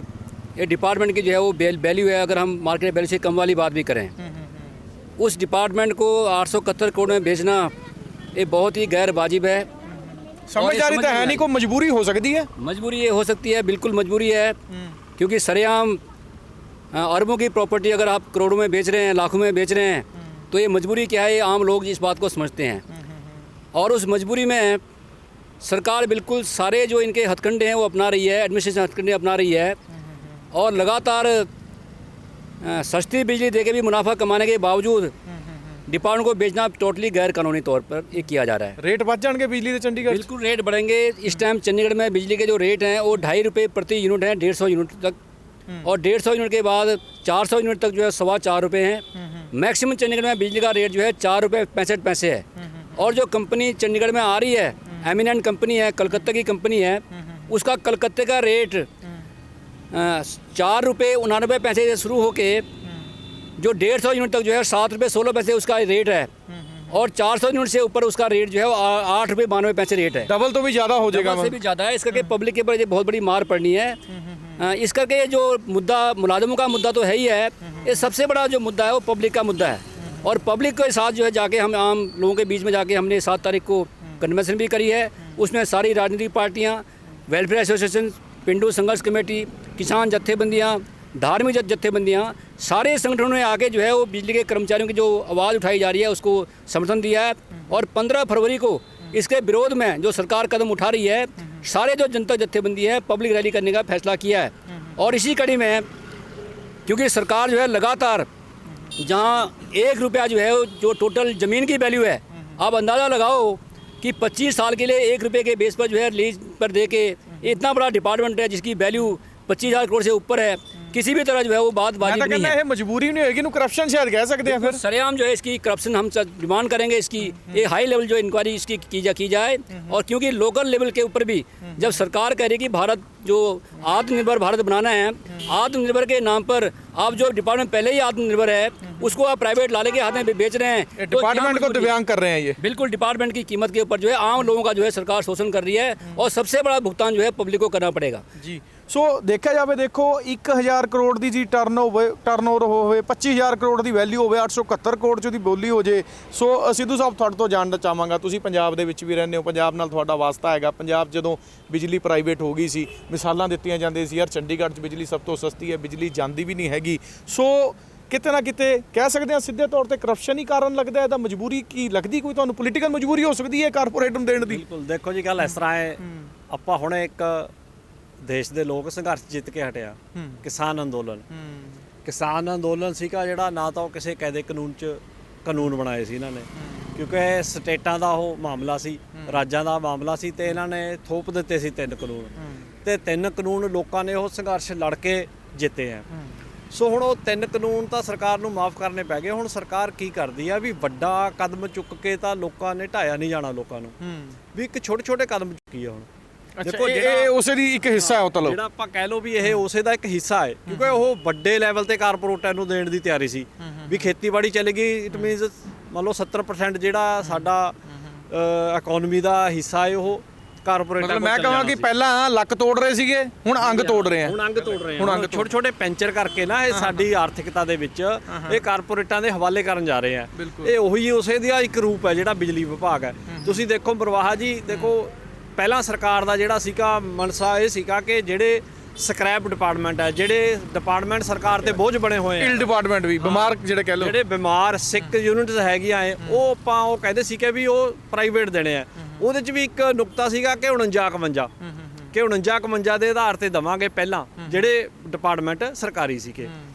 ये डिपार्टमेंट की जो है वो वैल्यू है। अगर हम मार्केट वैल्यू से कम वाली बात भी करें, उस डिपार्टमेंट को 871 करोड़ में बेचना ये बहुत ही गैर वाजिब है। समझदारी तो है नहीं, कोई मजबूरी हो सकती है। मजबूरी ये हो सकती है, बिल्कुल मजबूरी है, क्योंकि सरेआम अरबों की प्रॉपर्टी अगर आप करोड़ों में बेच रहे हैं, लाखों में बेच रहे हैं, तो ये मजबूरी क्या है, ये आम लोग इस बात को समझते हैं। और उस मजबूरी में सरकार बिल्कुल सारे जो इनके हथकंडे हैं वो अपना रही है, एडमिनिस्ट्रेशन हथकंडे अपना रही है और लगातार सस्ती बिजली देके भी मुनाफा कमाने के बावजूद डिपार्टमेंट को बेचना टोटली गैर कानूनी तौर पर ये किया जा रहा है। रेट बढ़ जाएंगे बिजली के चंडीगढ़? बिल्कुल रेट बढ़ेंगे। इस टाइम चंडीगढ़ में बिजली के जो रेट हैं वो 2.5 रुपये प्रति यूनिट हैं, 150 यूनिट तक, और 150 यूनिट के बाद 400 यूनिट तक जो है 4.25 रुपये हैं। मैक्सिमम चंडीगढ़ में बिजली का रेट जो है 4 रुपये 65 पैसे है। और जो कंपनी चंडीगढ़ में आ रही है, एमिनेंट कंपनी है, कलकत्ता की कंपनी है, उसका कलकत्ते का रेट 4 रुपये 89 पैसे से शुरू होके जो 150 यूनिट तक जो है 7 रुपये 16 पैसे उसका रेट है, और 400 यूनिट से ऊपर उसका रेट जो है वो 8 रुपये 92 पैसे रेट है। डबल तो भी ज़्यादा हो जाएगा, से भी ज़्यादा है। इस करके पब्लिक के ऊपर ये बहुत बड़ी मार पड़नी है। इस करके जो मुद्दा मुलाजमों का मुद्दा तो है ही है, ये सबसे बड़ा जो मुद्दा है वो पब्लिक का मुद्दा है। और पब्लिक के साथ जो है जाके हम आम लोगों के बीच में जाके हमने 7 तारीख को कन्वेंशन भी करी है। उसमें सारी राजनीतिक पार्टियाँ, वेलफेयर एसोसिएशन, पिंडू संघर्ष कमेटी, किसान जत्थेबंदियाँ, धार्मिक जत्थेबंदियाँ, सारे संगठनों ने आके जो है वो बिजली के कर्मचारियों की जो आवाज़ उठाई जा रही है उसको समर्थन दिया है। और 15 फरवरी को इसके विरोध में जो सरकार कदम उठा रही है, सारे जो जनता जत्थेबंदी है पब्लिक रैली करने का फैसला किया है। और इसी कड़ी में क्योंकि सरकार जो है लगातार जहाँ 1 रुपया जो है जो टोटल ज़मीन की वैल्यू है, आप अंदाज़ा लगाओ कि 25 साल के लिए 1 रुपये के बेस पर जो है लीज पर दे के इतना बड़ा डिपार्टमेंट है जिसकी वैल्यू 25,000 करोड़ से ऊपर है, किसी भी तरह जो है वो बात वाजिब नहीं है। मजबूरी नहीं होगी, करप्शन शायद कह सकते हैं। फिर सरेआम जो है इसकी करप्शन हम डिमांड करेंगे, इसकी एक हाई लेवल जो इंक्वायरी इसकी की जाए। और क्योंकि लोकल लेवल के ऊपर भी जब सरकार कह रही है कि भारत जो आत्मनिर्भर भारत बनाना है, आत्मनिर्भर के नाम पर आप जो डिपार्टमेंट पहले ही आत्मनिर्भर है उसको आप प्राइवेट लाले के हाथ में बेच रहे हैं, डिपार्टमेंट को दिव्यांग कर रहे हैं। ये बिल्कुल डिपार्टमेंट की कीमत के ऊपर जो है आम लोगों का जो है सरकार शोषण कर रही है और सबसे बड़ा भुगतान जो है पब्लिक को करना पड़ेगा जी। सो देखा जाए, देखो 1000 करोड़ की जी टर्नओवर हो 25,000 करोड़ की वैल्यू हो 871 करोड़ च बोली हो जाए। सो सिद्धू साहब ਤੁਹਾਡੇ ਤੋਂ ਜਾਣਨਾ ਚਾਹਾਂਗਾ, ਤੁਸੀਂ ਪੰਜਾਬ ਦੇ ਵਿੱਚ ਵੀ ਰਹਿੰਦੇ ਹੋ, ਪੰਜਾਬ ਨਾਲ ਤੁਹਾਡਾ ਵਾਸਤਾ ਹੈਗਾ। ਪੰਜਾਬ ਜਦੋਂ ਬਿਜਲੀ ਪ੍ਰਾਈਵੇਟ ਹੋ ਗਈ ਸੀ, ਮਿਸਾਲਾਂ ਦਿੱਤੀਆਂ ਜਾਂਦੀਆਂ ਸੀ, ਯਾਰ ਚੰਡੀਗੜ੍ਹ 'ਚ ਬਿਜਲੀ ਸਭ ਤੋਂ ਸਸਤੀ ਹੈ, ਬਿਜਲੀ ਜਾਂਦੀ ਵੀ ਨਹੀਂ ਹੈਗੀ। ਸੋ ਕਿਤੇ ਨਾ ਕਿਤੇ ਕਹਿ ਸਕਦੇ ਹਾਂ ਸਿੱਧੇ ਤੌਰ ਤੇ ਕਰਪਸ਼ਨ ਹੀ ਕਾਰਨ ਲੱਗਦਾ, ਇਹਦਾ ਮਜਬੂਰੀ ਕੀ ਲੱਗਦੀ? ਕੋਈ ਤੁਹਾਨੂੰ ਪੋਲੀਟੀਕਲ ਮਜਬੂਰੀ ਹੋ ਸਕਦੀ ਹੈ ਕਾਰਪੋਰੇਟ ਨੂੰ ਦੇਣ ਦੀ? ਬਿਲਕੁਲ, ਦੇਖੋ ਜੀ ਗੱਲ ਇਸ ਤਰ੍ਹਾਂ ਹੈ, ਆਪਾਂ ਹੁਣ ਇੱਕ ਦੇਸ਼ ਦੇ ਲੋਕ ਸੰਘਰਸ਼ ਜਿੱਤ ਕੇ ਹਟਿਆ, ਕਿਸਾਨ ਅੰਦੋਲਨ ਸੀਗਾ ਜਿਹੜਾ, ਨਾ ਤਾਂ ਉਹ ਕਿਸੇ ਕਾਇਦੇ ਕਾਨੂੰਨ 'ਚ ਕਾਨੂੰਨ ਬਣਾਏ ਸੀ ਇਹਨਾਂ ਨੇ, ਕਿਉਂਕਿ ਇਹ ਸਟੇਟਾਂ ਦਾ ਉਹ ਮਾਮਲਾ ਸੀ, ਰਾਜਾਂ ਦਾ ਮਾਮਲਾ ਸੀ, ਤੇ ਇਹਨਾਂ ਨੇ ਥੋਪ ਦਿੱਤੇ ਸੀ 3 ਕਾਨੂੰਨ, ਤੇ 3 ਕਾਨੂੰਨ ਲੋਕਾਂ ਨੇ ਉਹ ਸੰਘਰਸ਼ ਲੜ ਕੇ ਜਿੱਤੇ ਆ। ਸੋ ਹੁਣ ਉਹ 3 ਕਾਨੂੰਨ ਤਾਂ ਸਰਕਾਰ ਨੂੰ ਮਾਫ ਕਰਨੇ ਪੈ ਗਏ। ਹੁਣ ਸਰਕਾਰ ਕੀ ਕਰਦੀ ਆ ਵੀ ਵੱਡਾ ਕਦਮ ਚੁੱਕ ਕੇ ਤਾਂ ਲੋਕਾਂ ਨੇ ਢਾਇਆ ਨਹੀਂ ਜਾਣਾ, ਲੋਕਾਂ ਨੂੰ ਵੀ ਇੱਕ ਛੋਟੇ ਕਦਮ ਚੁੱਕੀ ਆ ਹੁਣ। ਦੇਖੋ ਇਹ ਉਸੇ ਦੀ ਇੱਕ ਹਿੱਸਾ ਹੈ, ਮਤਲਬ ਜਿਹੜਾ ਆਪਾਂ ਕਹਿ ਲਓ ਵੀ ਇਹ ਉਸੇ ਦਾ ਇੱਕ ਹਿੱਸਾ ਹੈ, ਕਿਉਂਕਿ ਉਹ ਵੱਡੇ ਲੈਵਲ ਤੇ ਕਾਰਪੋਰੇਟਾਂ ਨੂੰ ਦੇਣ ਦੀ ਤਿਆਰੀ ਸੀ ਵੀ ਖੇਤੀਬਾੜੀ ਚੱਲੇਗੀ। ਇਟ ਮੀਨਸ ਮੰਨ ਲਓ 70% ਜਿਹੜਾ ਸਾਡਾ ਇਕਨੋਮੀ ਦਾ ਹਿੱਸਾ ਹੈ ਉਹ ਕਾਰਪੋਰੇਟਾਂ ਕੋਲ। ਮੈਂ ਕਹਾਂ ਕਿ ਪਹਿਲਾਂ ਲੱਕ ਤੋੜ ਰਹੇ ਸੀਗੇ, ਹੁਣ ਅੰਗ ਤੋੜ ਰਹੇ ਆ। ਹੁਣ ਛੋਟੇ ਪੈਂਚਰ ਕਰਕੇ ਨਾ ਇਹ ਸਾਡੀ ਆਰਥਿਕਤਾ ਦੇ ਵਿੱਚ ਇਹ ਕਾਰਪੋਰੇਟਾਂ ਦੇ ਹਵਾਲੇ ਕਰਨ ਜਾ ਰਹੇ ਆ। ਇਹ ਉਹੀ ਉਸੇ ਦਾ ਇੱਕ ਰੂਪ ਹੈ ਜਿਹੜਾ ਬਿਜਲੀ ਵਿਭਾਗ ਹੈ। ਤੁਸੀਂ ਦੇਖੋ ਮਰਵਾਹਾ ਜੀ, ਦੇਖੋ ਪਹਿਲਾਂ ਸਰਕਾਰ ਦਾ ਜਿਹੜਾ ਸੀਗਾ ਮਨਸਾ ਇਹ ਸੀਗਾ ਕਿ ਜਿਹੜੇ ਸਕ੍ਰੈਪ ਡਿਪਾਰਟਮੈਂਟ ਹੈ, ਜਿਹੜੇ ਡਿਪਾਰਟਮੈਂਟ ਸਰਕਾਰ ਤੇ ਬੋਝ ਬਣੇ ਹੋਏ ਆ, ਡਿਪਾਰਟਮੈਂਟ ਵੀ ਬਿਮਾਰ ਜਿਹੜੇ ਕਹਿ ਲਓ, ਜਿਹੜੇ ਬਿਮਾਰ ਸਿੱਕ ਯੂਨਿਟਸ ਹੈਗੀਆਂ ਹੈ, ਉਹ ਆਪਾਂ ਉਹ ਕਹਿੰਦੇ ਸੀ ਕਿ ਵੀ ਉਹ ਪ੍ਰਾਈਵੇਟ ਦੇਣੇ ਆ। ਉਹਦੇ 'ਚ ਵੀ ਇੱਕ ਨੁਕਤਾ ਸੀਗਾ ਕਿ 49 ਦੇ ਆਧਾਰ ਤੇ ਦੇਵਾਂਗੇ ਪਹਿਲਾਂ ਜਿਹੜੇ ਡਿਪਾਰਟਮੈਂਟ ਸਰਕਾਰੀ ਸੀਗੇ।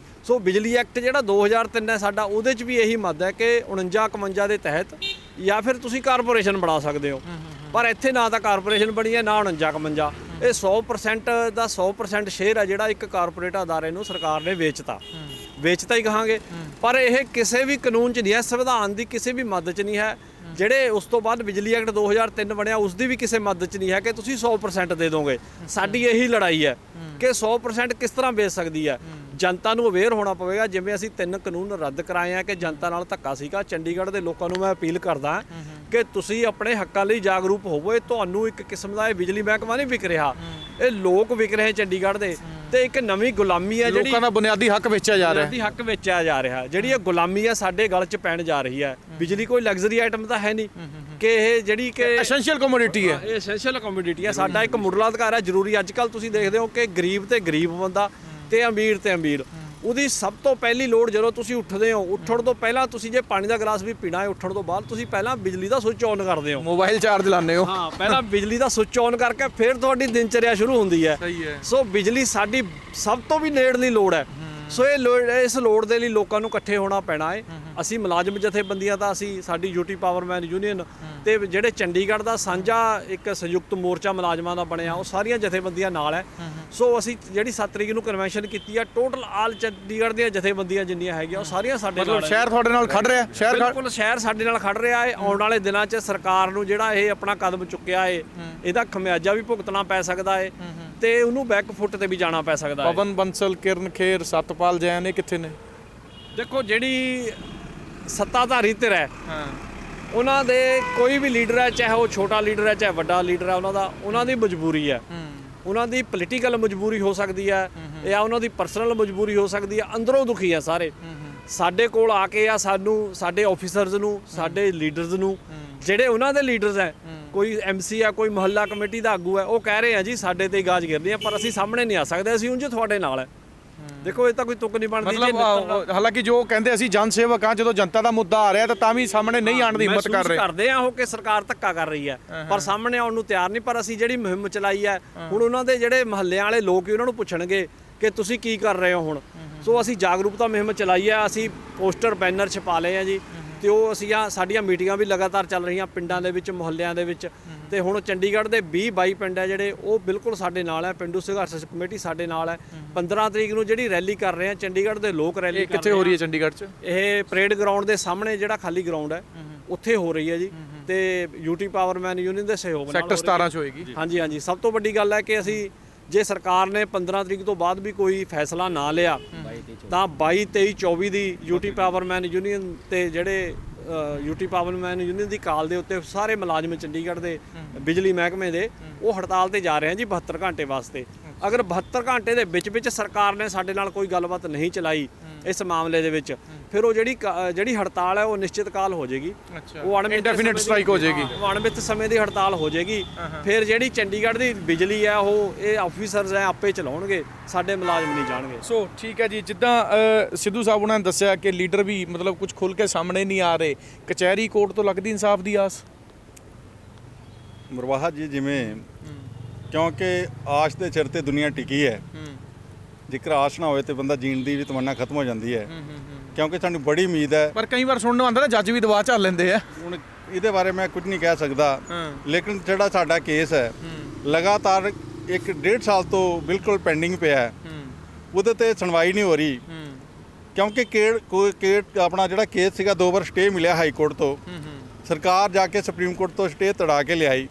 ਸੋ ਬਿਜਲੀ ਐਕਟ ਜਿਹੜਾ 2003 ਹੈ ਸਾਡਾ, ਉਹਦੇ 'ਚ ਵੀ ਇਹੀ ਮੱਦ ਹੈ ਕਿ 49 ਦੇ ਤਹਿਤ ਜਾਂ ਫਿਰ ਤੁਸੀਂ ਕਾਰਪੋਰੇਸ਼ਨ ਬਣਾ ਸਕਦੇ ਹੋ, ਪਰ ਇੱਥੇ ਨਾ ਤਾਂ ਕਾਰਪੋਰੇਸ਼ਨ ਬਣੀ ਹੈ ਨਾ 49। ਇਹ 100% ਦਾ 100% ਸ਼ੇਅਰ ਹੈ ਜਿਹੜਾ ਇੱਕ ਕਾਰਪੋਰੇਟ ਅਦਾਰੇ ਨੂੰ ਸਰਕਾਰ ਨੇ ਵੇਚਤਾ ਹੀ ਕਹਾਂਗੇ। ਪਰ ਇਹ ਕਿਸੇ ਵੀ ਕਾਨੂੰਨ 'ਚ ਨਹੀਂ ਹੈ, ਸੰਵਿਧਾਨ ਦੀ ਕਿਸੇ ਵੀ ਮੱਦ 'ਚ ਨਹੀਂ ਹੈ। ਜਿਹੜੇ ਉਸ ਤੋਂ ਬਾਅਦ ਬਿਜਲੀ ਐਕਟ 2003 ਬਣਿਆ ਉਸ ਦੀ ਵੀ ਕਿਸੇ ਮੱਦ 'ਚ ਨਹੀਂ ਹੈ ਕਿ ਤੁਸੀਂ 100% ਦੇ ਦੋਗੇ। ਸਾਡੀ ਇਹੀ ਲੜਾਈ ਹੈ ਕਿ 100% ਕਿਸ ਤਰ੍ਹਾਂ ਵੇਚ ਸਕਦੀ ਹੈ। ਜਨਤਾ ਨੂੰ ਅਵੇਅਰ ਹੋਣਾ ਪਵੇਗਾ। ਜਿਵੇਂ ਅਸੀਂ 3 ਕਾਨੂੰਨ ਰੱਦ ਕਰਾਏ ਆ ਕਿ ਜਨਤਾ ਨਾਲ ਧੱਕਾ ਸੀਗਾ, ਚੰਡੀਗੜ੍ਹ ਦੇ ਲੋਕਾਂ ਨੂੰ ਮੈਂ ਅਪੀਲ ਕਰਦਾ ਕਿ ਤੁਸੀਂ ਆਪਣੇ ਹੱਕਾਂ ਲਈ ਜਾਗਰੂਕ ਹੋਵੋ। ਇਹ ਤੁਹਾਨੂੰ ਇੱਕ ਕਿਸਮ ਦਾ ਇਹ ਬਿਜਲੀ ਮਹਿਕਮਾ ਨਹੀਂ ਵਿਕ ਰਿਹਾ, ਇਹ ਲੋਕ ਵਿਕ ਰਹੇ ਚੰਡੀਗੜ੍ਹ ਦੇ, ਤੇ ਇੱਕ ਨਵੀਂ ਗੁਲਾਮੀ ਹੈ ਜਿਹੜੀ ਲੋਕਾਂ ਦਾ ਬੁਨਿਆਦੀ ਹੱਕ ਵੇਚਿਆ ਜਾ ਰਿਹਾ। ਜਿਹੜੀ ਇਹ ਗੁਲਾਮੀ ਹੈ ਸਾਡੇ ਗਲ 'ਚ ਪੈਣ ਜਾ ਰਹੀ ਹੈ। ਬਿਜਲੀ ਕੋਈ ਲਗਜ਼ਰੀ ਆਈਟਮ ਤਾਂ ਹੈ ਨਹੀਂ ਕਿ ਇਹ ਜਿਹੜੀ ਕਿ ਐਸੈਂਸ਼ੀਅਲ ਕਮੋਡਿਟੀ ਹੈ, ਇਹ ਐਸੈਂਸ਼ੀਅਲ ਕਮੋਡਿਟੀ ਹੈ। ਸਾਡਾ ਇੱਕ ਮੁੱਢਲਾ ਅਧਿਕਾਰ ਹੈ, ਜ਼ਰੂਰੀ। ਅੱਜ ਕੱਲ੍ਹ ਤੁਸੀਂ ਦੇਖਦੇ ਹੋ ਕਿ ਗਰੀਬ ਤੇ ਗਰੀਬ ਬੰਦਾ ਤੇ ਅਮੀਰ ਉਹਦੀ ਸਭ ਤੋਂ ਪਹਿਲੀ ਲੋੜ ਜਦੋਂ ਤੁਸੀਂ ਉੱਠਦੇ ਹੋ, ਉੱਠਣ ਤੋਂ ਪਹਿਲਾਂ ਤੁਸੀਂ ਜੇ ਪਾਣੀ ਦਾ ਗਲਾਸ ਵੀ ਪੀਣਾ ਹੈ, ਉੱਠਣ ਤੋਂ ਬਾਅਦ ਤੁਸੀਂ ਪਹਿਲਾਂ ਬਿਜਲੀ ਦਾ ਸੁੱਚ ਔਨ ਕਰਦੇ ਹੋ, ਮੋਬਾਈਲ ਚਾਰਜ ਲਾਉਂਦੇ ਹੋ। ਹਾਂ, ਪਹਿਲਾਂ ਬਿਜਲੀ ਦਾ ਸੁੱਚ ਔਨ ਕਰਕੇ ਫਿਰ ਤੁਹਾਡੀ ਦਿਨਚਰਿਆ ਸ਼ੁਰੂ ਹੁੰਦੀ ਹੈ। ਸੋ ਬਿਜਲੀ ਸਾਡੀ ਸਭ ਤੋਂ ਵੀ ਨੇੜਲੀ ਲੋੜ ਹੈ। ਸੋ ਇਸ ਲੋੜ ਦੇ ਲਈ ਲੋਕਾਂ ਨੂੰ ਇਕੱਠੇ ਹੋਣਾ ਪੈਣਾ ਹੈ। ਅਸੀਂ ਮੁਲਾਜ਼ਮ ਜਥੇਬੰਦੀਆਂ ਦਾ, ਅਸੀਂ ਸਾਡੀ ਯੂਟੀ ਪਾਵਰਮੈਨ ਯੂਨੀਅਨ ਤੇ ਜਿਹੜੇ ਚੰਡੀਗੜ੍ਹ ਦਾ ਸਾਂਝਾ ਇੱਕ ਸੰਯੁਕਤ ਮੋਰਚਾ ਮੁਲਾਜ਼ਮਾਂ ਦਾ ਬਣਿਆ, ਉਹ ਸਾਰੀਆਂ ਜਥੇਬੰਦੀਆਂ ਨਾਲ ਹੈ। ਸੋ ਅਸੀਂ ਜਿਹੜੀ 7 ਤਰੀਕ ਨੂੰ ਕਨਵੈਨਸ਼ਨ ਕੀਤੀ ਆ, ਟੋਟਲ ਆਲ ਚੰਡੀਗੜ੍ਹ ਦੀਆਂ ਜਥੇਬੰਦੀਆਂ ਜਿੰਨੀਆਂ ਹੈਗੀਆਂ ਉਹ ਸਾਰੀਆਂ ਸਾਡੇ ਨਾਲ, ਸ਼ਹਿਰ ਤੁਹਾਡੇ ਨਾਲ ਖੜ ਰਿਹਾ, ਬਿਲਕੁਲ ਸ਼ਹਿਰ ਸਾਡੇ ਨਾਲ ਖੜ ਰਿਹਾ ਹੈ। ਆਉਣ ਵਾਲੇ ਦਿਨਾਂ 'ਚ ਸਰਕਾਰ ਨੂੰ ਜਿਹੜਾ ਇਹ ਆਪਣਾ ਕਦਮ ਚੁੱਕਿਆ ਹੈ, ਇਹਦਾ ਖਮਿਆਜਾ ਵੀ ਭੁਗਤਣਾ ਪੈ ਸਕਦਾ ਹੈ ਤੇ ਉਹਨੂੰ ਬੈਕ ਫੁੱਟ ਤੇ ਵੀ ਜਾਣਾ ਪੈ ਸਕਦਾ ਹੈ। ਪਵਨ ਬੰਸਲ, ਕਿਰਨ ਖੇਰ, ਸਤਪਾਲ ਜੈਨ, ਇਹ ਕਿੱਥੇ ਨੇ? ਦੇਖੋ ਜਿਹੜੀ ਸੱਤਾਧਾਰੀ ਧਿਰ ਹੈ, ਉਹਨਾਂ ਦੇ ਕੋਈ ਵੀ ਲੀਡਰ ਹੈ, ਚਾਹੇ ਉਹ ਛੋਟਾ ਲੀਡਰ ਹੈ ਚਾਹੇ ਵੱਡਾ ਲੀਡਰ ਹੈ, ਉਹਨਾਂ ਦੀ ਮਜਬੂਰੀ ਹੈ। ਉਹਨਾਂ ਦੀ ਪੋਲੀਟੀਕਲ ਮਜਬੂਰੀ ਹੋ ਸਕਦੀ ਹੈ ਜਾਂ ਉਹਨਾਂ ਦੀ ਪਰਸਨਲ ਮਜਬੂਰੀ ਹੋ ਸਕਦੀ ਹੈ। ਅੰਦਰੋਂ ਦੁਖੀ ਹੈ ਸਾਰੇ। ਸਾਡੇ ਕੋਲ ਆ ਕੇ ਆ ਸਾਨੂੰ, ਸਾਡੇ ਆਫੀਸਰਸ ਨੂੰ, ਸਾਡੇ ਲੀਡਰਸ ਨੂੰ, ਜਿਹੜੇ ਉਹਨਾਂ ਦੇ ਲੀਡਰਸ ਹੈ, ਕੋਈ MC ਆ, ਕੋਈ ਮੁਹੱਲਾ ਕਮੇਟੀ ਦਾ ਆਗੂ ਹੈ, ਉਹ ਕਹਿ ਰਹੇ ਆ ਜੀ ਸਾਡੇ ਤੇ ਗਾਜ ਗਿਰਦੀ ਹੈ, ਪਰ ਅਸੀਂ ਸਾਹਮਣੇ ਨਹੀਂ ਆ ਸਕਦੇ, ਅਸੀਂ ਉਂਝ ਤੁਹਾਡੇ ਨਾਲ ਹੈ। ਦੇਖੋ ਇਹ ਤਾਂ ਕੋਈ ਤੁਕ ਨਹੀਂ ਬਣਦੀ ਜੀ। ਮਤਲਬ ਹਾਲਾਂਕਿ ਜੋ ਕਹਿੰਦੇ ਅਸੀਂ ਜਨ ਸੇਵਕ ਹਾਂ, ਜਦੋਂ ਜਨਤਾ ਦਾ ਮੁੱਦਾ ਆ ਰਿਹਾ ਤਾਂ ਵੀ ਸਾਹਮਣੇ ਨਹੀਂ ਆਉਣ ਦੀ ਹਿੰਮਤ ਕਰ ਰਹੇ। ਕਰਦੇ ਆ ਉਹ ਕਿ ਸਰਕਾਰ ਧੱਕਾ ਕਰ ਰਹੀ ਹੈ, ਪਰ ਸਾਹਮਣੇ ਆਉਣ ਨੂੰ ਤਿਆਰ ਨਹੀਂ। ਪਰ ਅਸੀਂ ਜਿਹੜੀ ਮੁਹਿੰਮ ਚਲਾਈ ਹੈ, ਹੁਣ ਉਹਨਾਂ ਦੇ ਜਿਹੜੇ ਮਹੱਲਿਆਂ ਵਾਲੇ ਲੋਕ ਹੀ ਉਹਨਾਂ ਨੂੰ ਪੁੱਛਣਗੇ ਕਿ ਤੁਸੀਂ ਕੀ ਕਰ ਰਹੇ ਹੋ ਹੁਣ। ਸੋ ਅਸੀਂ ਜਾਗਰੂਕਤਾ ਮੁਹਿੰਮ ਚਲਾਈ ਹੈ, ਅਸੀਂ ਪੋਸਟਰ ਬੈਨਰ ਛਪਾ ਲਏ ਆ ਜੀ, ਤੇ ਉਹ ਅਸੀਂ ਸਾਡੀਆਂ ਮੀਟਿੰਗਾਂ ਵੀ ਲਗਾਤਾਰ ਚੱਲ ਰਹੀਆਂ ਪਿੰਡਾਂ ਦੇ ਵਿੱਚ, ਮੁਹੱਲਿਆਂ ਦੇ ਵਿੱਚ। ਤੇ ਹੁਣ ਚੰਡੀਗੜ੍ਹ ਦੇ 20-22 ਪਿੰਡ ਹੈ ਜਿਹੜੇ ਉਹ ਬਿਲਕੁਲ ਸਾਡੇ ਨਾਲ ਹੈ, ਪਿੰਡੂ ਸੰਘਰਸ਼ ਕਮੇਟੀ ਸਾਡੇ ਨਾਲ ਹੈ। 15 ਤਰੀਕ ਨੂੰ ਜਿਹੜੀ ਰੈਲੀ ਕਰ ਰਹੇ ਆ ਚੰਡੀਗੜ੍ਹ ਦੇ ਲੋਕ ਰੈਲੀ ਕਰ ਰਹੇ ਆ। ਕਿੱਥੇ ਹੋ ਰਹੀ ਹੈ ਚੰਡੀਗੜ੍ਹ 'ਚ? ਇਹ ਪਰੇਡ ਗਰਾਊਂਡ ਦੇ ਸਾਹਮਣੇ ਜਿਹੜਾ ਖਾਲੀ ਗਰਾਊਂਡ ਹੈ ਉੱਥੇ ਹੋ ਰਹੀ ਹੈ ਜੀ, ਤੇ ਯੂਟੀ ਪਾਵਰਮੈਨ ਯੂਨੀਅਨ ਦੇ ਸਹਿਯੋਗ ਨਾਲ ਸੈਕਟਰ 17 'ਚ ਹੋਏਗੀ। ਹਾਂਜੀ ਹਾਂਜੀ। ਸਭ ਤੋਂ ਵੱਡੀ ਗੱਲ ਹੈ ਕਿ ਅਸੀਂ ਜੇ ਸਰਕਾਰ ਨੇ 15 ਤਰੀਕ ਤੋਂ ਬਾਅਦ ਵੀ ਕੋਈ ਫੈਸਲਾ ਨਾ ਲਿਆ ਤਾਂ 22, 23, 24 ਦੀ ਯੂਟੀ ਪਾਵਰਮੈਨ ਯੂਨੀਅਨ ਤੇ ਜਿਹੜੇ ਯੂਟੀ ਪਾਵਰਮੈਨ ਯੂਨੀਅਨ ਦੀ ਕਾਲ ਦੇ ਉੱਤੇ ਸਾਰੇ ਮੁਲਾਜ਼ਮ ਚੰਡੀਗੜ੍ਹ ਦੇ ਬਿਜਲੀ ਮਹਿਕਮੇ ਦੇ ਉਹ ਹੜਤਾਲ ਤੇ ਜਾ ਰਹੇ ਹਨ ਜੀ 72 ਘੰਟੇ ਵਾਸਤੇ। ਅਗਰ 72 ਘੰਟੇ ਦੇ ਵਿੱਚ ਸਰਕਾਰ ਨੇ ਸਾਡੇ ਨਾਲ ਕੋਈ ਗੱਲਬਾਤ ਨਹੀਂ ਚਲਾਈ ਇਸ ਮਾਮਲੇ ਦੇ ਵਿੱਚ, ਫਿਰ ਉਹ ਜਿਹੜੀ ਹੜਤਾਲ ਹੈ ਉਹ ਨਿਸ਼ਚਿਤ ਕਾਲ ਹੋ ਜਾਏਗੀ। ਉਹ ਇੰਡੈਫੀਨਿਟ ਸਟ੍ਰਾਈਕ ਹੋ ਜਾਏਗੀ, ਅਣਮਿੱਤ ਸਮੇਂ ਦੀ ਹੜਤਾਲ ਹੋ ਜਾਏਗੀ। ਫਿਰ ਜਿਹੜੀ ਚੰਡੀਗੜ੍ਹ ਦੀ ਬਿਜਲੀ ਹੈ ਉਹ ਇਹ ਆਫੀਸਰਸ ਹੈ ਆਪੇ ਚਲਾਉਣਗੇ, ਸਾਡੇ ਮੁਲਾਜ਼ਮ ਨਹੀਂ ਜਾਣਗੇ। ਸੋ ਠੀਕ ਹੈ ਜੀ, ਜਿੱਦਾਂ ਸਿੱਧੂ ਸਾਹਿਬ ਉਹਨਾਂ ਨੇ ਦੱਸਿਆ ਕਿ ਲੀਡਰ ਵੀ ਮਤਲਬ ਕੁਝ ਖੁੱਲ ਕੇ ਸਾਹਮਣੇ ਨਹੀਂ ਆ ਰਹੇ, ਕਚਹਿਰੀ ਕੋਰਟ ਤੋਂ ਲੱਗਦੀ ਇਨਸਾਫ ਦੀ ਆਸ। ਮਰਵਾਹਾ ਜੀ, ਜਿਵੇਂ ਕਿਉਂਕਿ ਆਸ਼ ਦੇ ਸਿਰ ਤੇ ਦੁਨੀਆ ਟਿਕੀ ਹੈ, ਜੇਕਰ ਆਸ਼ ਨਾ ਹੋਵੇ ਤੇ ਬੰਦਾ ਜੀਣ ਦੀ ਵੀ ਤਮੰਨਾ ਖਤਮ ਹੋ ਜਾਂਦੀ ਹੈ। ਕਿਉਂਕਿ ਸਾਨੂੰ ਬੜੀ ਉਮੀਦ ਹੈ, ਪਰ ਕਈ ਵਾਰ ਸੁਣਨ ਨੂੰ ਆਉਂਦਾ ਨਾ ਜੱਜ ਵੀ ਦਵਾ ਝੱਲ ਲੈਂਦੇ ਆ। ਹੁਣ ਇਹਦੇ ਬਾਰੇ ਮੈਂ ਕੁਝ ਨਹੀਂ ਕਹਿ ਸਕਦਾ, ਲੇਕਿਨ ਜਿਹੜਾ ਸਾਡਾ ਕੇਸ ਹੈ ਲਗਾਤਾਰ 1.5 ਸਾਲ ਤੋਂ ਬਿਲਕੁਲ ਪੈਂਡਿੰਗ ਪਿਆ ਹੈ, ਉਹਦੇ ਤੇ ਸੁਣਵਾਈ ਨਹੀਂ ਹੋ ਰਹੀ। ਕਿਉਂਕਿ ਆਪਣਾ ਜਿਹੜਾ ਕੇਸ ਸੀਗਾ 2 ਵਾਰ ਸਟੇ ਮਿਲਿਆ ਹਾਈ ਕੋਰਟ ਤੋਂ, ਸਰਕਾਰ ਜਾ ਕੇ ਸੁਪਰੀਮ ਕੋਰਟ ਤੋਂ ਸਟੇ ਤੜਾ ਕੇ ਲਿਆਈ।